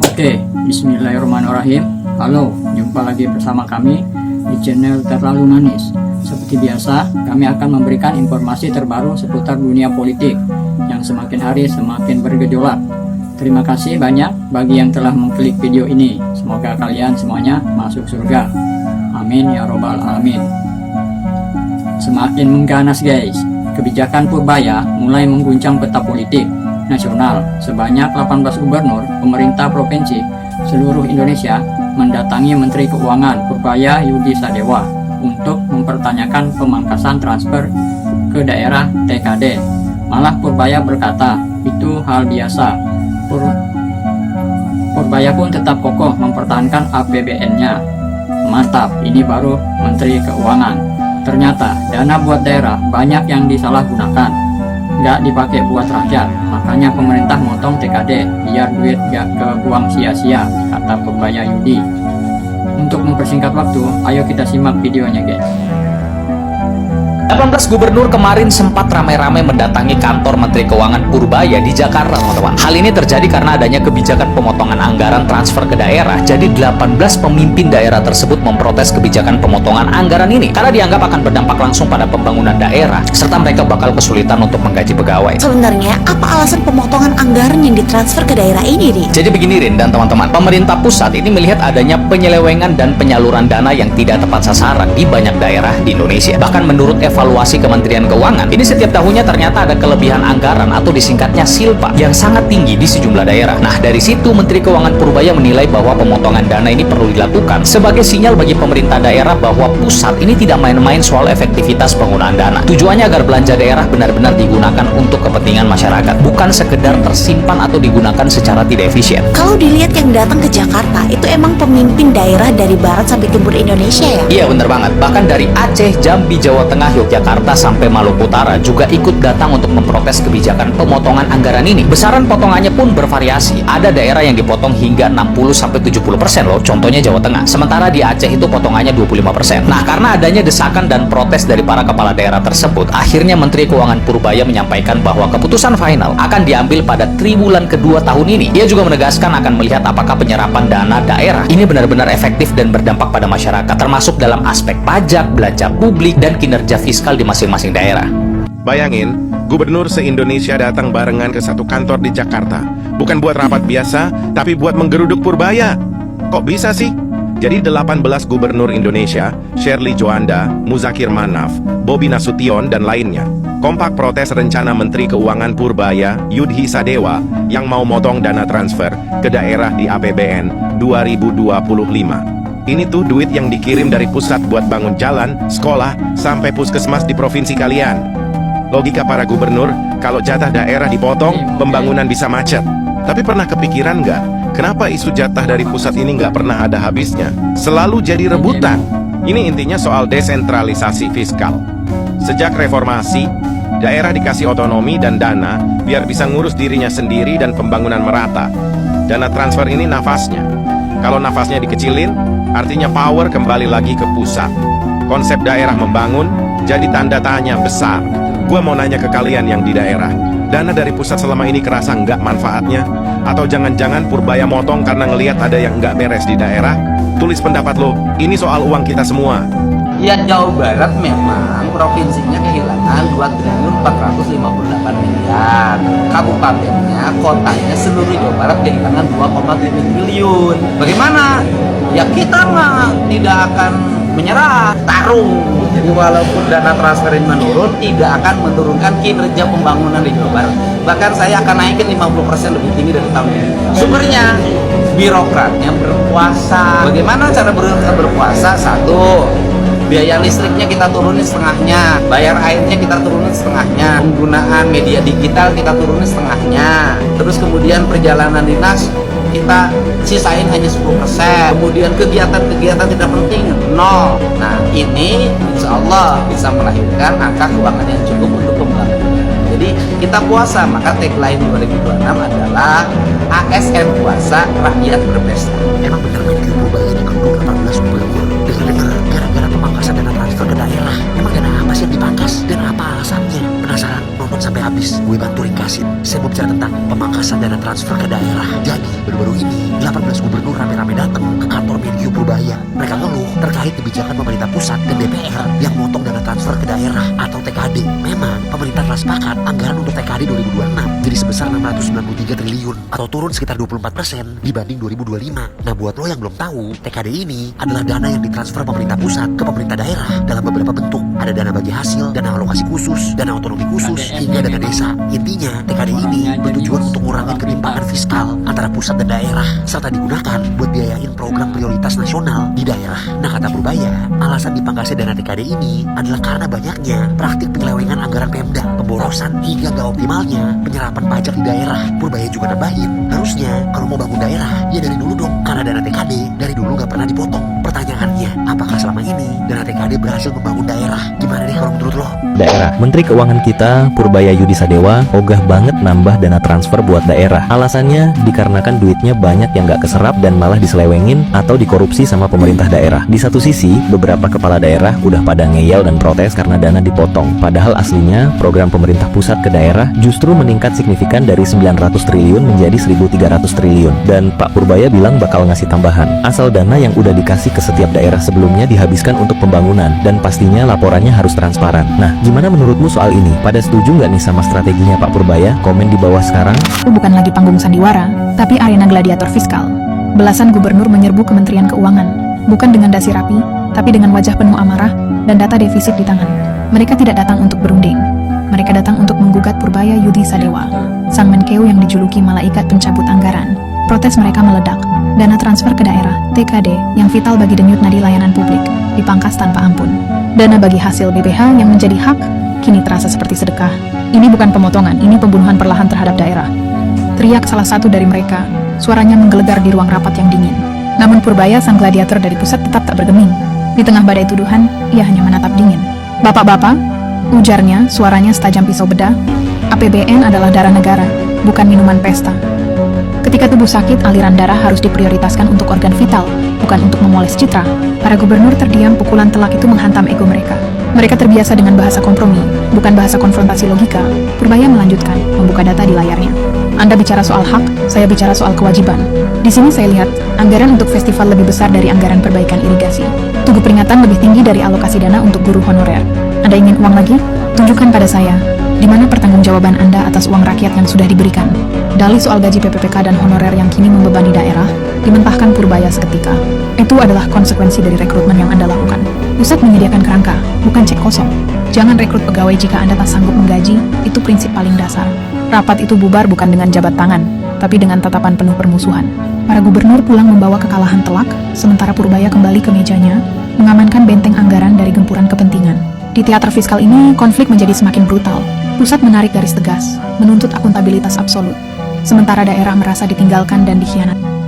Oke, bismillahirrahmanirrahim. Halo, jumpa lagi bersama kami di channel Terlalu Manis. Seperti biasa, kami akan memberikan informasi terbaru seputar dunia politik yang semakin hari semakin bergejolak. Terima kasih banyak bagi yang telah mengklik video ini. Semoga kalian semuanya masuk surga. Amin ya robbal alamin. Semakin mengganas guys, kebijakan Purbaya mulai mengguncang peta politik nasional. Sebanyak 18 gubernur pemerintah provinsi seluruh Indonesia mendatangi Menteri Keuangan Purbaya Yudi Sadewa untuk mempertanyakan pemangkasan transfer ke daerah TKD. Malah Purbaya berkata, itu hal biasa. Purbaya pun tetap kokoh mempertahankan APBN-nya. Mantap, ini baru Menteri Keuangan. Ternyata dana buat daerah banyak yang disalahgunakan, nggak dipakai buat rakyat. Makanya pemerintah motong TKD biar duit gak kebuang sia-sia, kata Purbaya Yudi. Untuk mempersingkat waktu, ayo kita simak videonya guys. 18 gubernur kemarin sempat ramai-ramai mendatangi kantor Menteri Keuangan Purbaya di Jakarta, teman-teman. Hal ini terjadi karena adanya kebijakan pemotongan anggaran transfer ke daerah. Jadi 18 pemimpin daerah tersebut memprotes kebijakan pemotongan anggaran ini karena dianggap akan berdampak langsung pada pembangunan daerah, serta mereka bakal kesulitan untuk menggaji pegawai. Sebenarnya apa alasan pemotongan anggaran yang ditransfer ke daerah ini, Rin? Jadi begini Rin dan teman-teman, pemerintah pusat ini melihat adanya penyelewengan dan penyaluran dana yang tidak tepat sasaran di banyak daerah di Indonesia. Bahkan menurut evaluasi Kementerian Keuangan, ini setiap tahunnya ternyata ada kelebihan anggaran atau disingkatnya SILPA yang sangat tinggi di sejumlah daerah. Nah, dari situ Menteri Keuangan Purbaya menilai bahwa pemotongan dana ini perlu dilakukan sebagai sinyal bagi pemerintah daerah bahwa pusat ini tidak main-main soal efektivitas penggunaan dana. Tujuannya agar belanja daerah benar-benar digunakan untuk kepentingan masyarakat, bukan sekedar tersimpan atau digunakan secara tidak efisien. Kalau dilihat yang datang ke Jakarta, itu emang pemimpin daerah dari barat sampai timur Indonesia ya? Iya bener banget, bahkan dari Aceh, Jambi, Jawa Tengah, Yogyakarta sampai Maluku Utara juga ikut datang untuk memprotes kebijakan pemotongan anggaran ini. Besaran potongannya pun bervariasi. Ada daerah yang dipotong hingga 60-70% loh, contohnya Jawa Tengah. Sementara di Aceh itu potongannya 25%. Nah, karena adanya desakan dan protes dari para kepala daerah tersebut, akhirnya Menteri Keuangan Purbaya menyampaikan bahwa keputusan final akan diambil pada triwulan kedua tahun ini. Ia juga menegaskan akan melihat apakah penyerapan dana daerah ini benar-benar efektif dan berdampak pada masyarakat, termasuk dalam aspek pajak, belanja publik, dan kinerja fiskal di masing-masing daerah. Bayangin, gubernur se-Indonesia datang barengan ke satu kantor di Jakarta. Bukan buat rapat biasa, tapi buat menggeruduk Purbaya. Kok bisa sih? Jadi 18 gubernur Indonesia, Shirley Joanda, Muzakir Manaf, Bobi Nasution, dan lainnya, kompak protes rencana Menteri Keuangan Purbaya, Yudi Sadewa, yang mau motong dana transfer ke daerah di APBN 2025. Ini tuh duit yang dikirim dari pusat buat bangun jalan, sekolah, sampai puskesmas di provinsi kalian. Logika para gubernur, kalau jatah daerah dipotong, pembangunan bisa macet. Tapi pernah kepikiran nggak, kenapa isu jatah dari pusat ini nggak pernah ada habisnya? Selalu jadi rebutan. Ini intinya soal desentralisasi fiskal. Sejak reformasi, daerah dikasih otonomi dan dana biar bisa ngurus dirinya sendiri dan pembangunan merata. Dana transfer ini nafasnya. Kalau nafasnya dikecilin, artinya power kembali lagi ke pusat. Konsep daerah membangun jadi tanda tanya besar. Gua mau nanya ke kalian yang di daerah, dana dari pusat selama ini kerasa nggak manfaatnya? Atau jangan-jangan Purbaya motong karena ngelihat ada yang nggak beres di daerah? Tulis pendapat lo, ini soal uang kita semua. Ya, Jawa Barat memang provinsinya kehilangan 2.458 miliar. Kabupatennya, kotanya, seluruh Jawa Barat kehilangan 2,7 triliun. Bagaimana? Ya kita mah tidak akan menyerah, tarung. Jadi walaupun dana transfer ini menurun, tidak akan menurunkan kinerja pembangunan di Jawa Barat. Bahkan saya akan naikin 50% lebih tinggi dari tahun ini. Sumbernya, birokratnya berkuasa. Bagaimana cara birokrat berkuasa? Satu, biaya listriknya kita turunin setengahnya, bayar airnya kita turunin setengahnya, penggunaan media digital kita turunin setengahnya, terus kemudian perjalanan dinas kita sisain hanya 10%, kemudian kegiatan-kegiatan tidak penting nol. Nah, ini insya Allah bisa melahirkan angka keuangan yang cukup untuk pembangunan. Jadi kita puasa, maka tagline 2026 adalah ASN puasa, rakyat berpesta. Emang benar Menteri Purbaya dikepung 18 gubernur dengar-dengar gara-gara pemangkasan dana transfer ke daerah. Emang dana apa sih yang dipangkas dan apa alasannya? Penasaran? Nonton sampai habis gue bantu ringkasin. Saya mau bicara tentang pemangkasan dana transfer ke daerah. Jadi baru-baru ini 18 gubernur rame-rame datang ke kantor Menkyu Purbaya. Mereka ngeluh terkait kebijakan pemerintah pusat dan DPR yang motong dana transfer ke daerah atau TKD. Memang pemerintah telah sepakat anggaran untuk TKD 2026 jadi sebesar 693 triliun atau turun sekitar 24% dibanding 2025. Nah, buat lo yang belum tahu, TKD ini adalah dana yang ditransfer pemerintah pusat ke pemerintah daerah dalam beberapa bentuk. Ada dana bagi hasil, dana alokasi khusus, dana otonomi khusus, hingga dana desa. Intinya, TKD ini bertujuan untuk mengurangi ketimpangan fiskal antara pusat dan daerah, serta digunakan buat biayain program prioritas nasional di daerah. Nah, kata Purbaya, alasan dipangkasnya dana TKD ini adalah karena banyaknya praktik penyelewengan anggaran Pemda, pemborosan, hingga gak optimalnya penyerapan pajak di daerah. Purbaya juga nambahin, harusnya kalau mau bangun daerah, ya dari dulu dong, karena dana TKD dari dulu gak pernah dipotong. Pertanyaannya, apakah selama ini dana TKD berhasil membangun daerah? Gimana deh kalau menurut lo? Daerah. Menteri Keuangan kita, Purbaya Yudi Sadewa, ogah banget nambah dana transfer buat daerah. Alasannya dikarenakan duitnya banyak yang gak keserap dan malah diselewengin atau dikorupsi sama pemerintah daerah. Di satu sisi, beberapa kepala daerah udah pada ngeyel dan protes karena dana dipotong. Padahal aslinya program pemerintah pusat ke daerah justru meningkat signifikan dari 900 triliun menjadi 1.300 triliun. Dan Pak Purbaya bilang bakal ngasih tambahan. Asal dana yang udah dikasih ke setiap daerah sebelumnya dihabiskan untuk pembangunan dan pastinya laporannya harus transparan. Nah, gimana menurutmu soal ini? Pada setuju nggak nih sama strateginya Pak Purbaya? Komen di bawah sekarang. Itu bukan lagi panggung sandiwara, tapi arena gladiator fiskal. Belasan gubernur menyerbu Kementerian Keuangan, bukan dengan dasi rapi, tapi dengan wajah penuh amarah dan data defisit di tangan. Mereka tidak datang untuk berunding. Mereka datang untuk menggugat Purbaya Yudi Sadewa, sang Menkeu yang dijuluki malaikat pencabut anggaran. Protes mereka meledak. Dana transfer ke daerah, TKD, yang vital bagi denyut nadi layanan publik, dipangkas tanpa ampun. Dana bagi hasil BPH yang menjadi hak, kini terasa seperti sedekah. Ini bukan pemotongan, ini pembunuhan perlahan terhadap daerah. Teriak salah satu dari mereka, suaranya menggelegar di ruang rapat yang dingin. Namun Purbaya, sang gladiator dari pusat, tetap tak bergeming. Di tengah badai tuduhan, ia hanya menatap dingin. Bapak-bapak, ujarnya, suaranya setajam pisau bedah, APBN adalah darah negara, bukan minuman pesta. Ketika tubuh sakit, aliran darah harus diprioritaskan untuk organ vital, bukan untuk memoles citra. Para gubernur terdiam, pukulan telak itu menghantam ego mereka. Mereka terbiasa dengan bahasa kompromi, bukan bahasa konfrontasi logika. Purbaya melanjutkan, membuka data di layarnya. Anda bicara soal hak, saya bicara soal kewajiban. Di sini saya lihat, anggaran untuk festival lebih besar dari anggaran perbaikan irigasi. Tugu peringatan lebih tinggi dari alokasi dana untuk guru honorer. Anda ingin uang lagi? Tunjukkan pada saya, di mana pertanggungjawaban Anda atas uang rakyat yang sudah diberikan. Dalih soal gaji PPPK dan honorer yang kini membebani daerah, dimentahkan Purbaya seketika. Itu adalah konsekuensi dari rekrutmen yang Anda lakukan. Pusat menyediakan kerangka, bukan cek kosong. Jangan rekrut pegawai jika Anda tak sanggup menggaji, itu prinsip paling dasar. Rapat itu bubar bukan dengan jabat tangan, tapi dengan tatapan penuh permusuhan. Para gubernur pulang membawa kekalahan telak, sementara Purbaya kembali ke mejanya, mengamankan benteng anggaran dari gempuran kepentingan. Di teater fiskal ini, konflik menjadi semakin brutal. Pusat menarik garis tegas, menuntut akuntabilitas absolut. Sementara daerah merasa ditinggalkan dan dikhianati.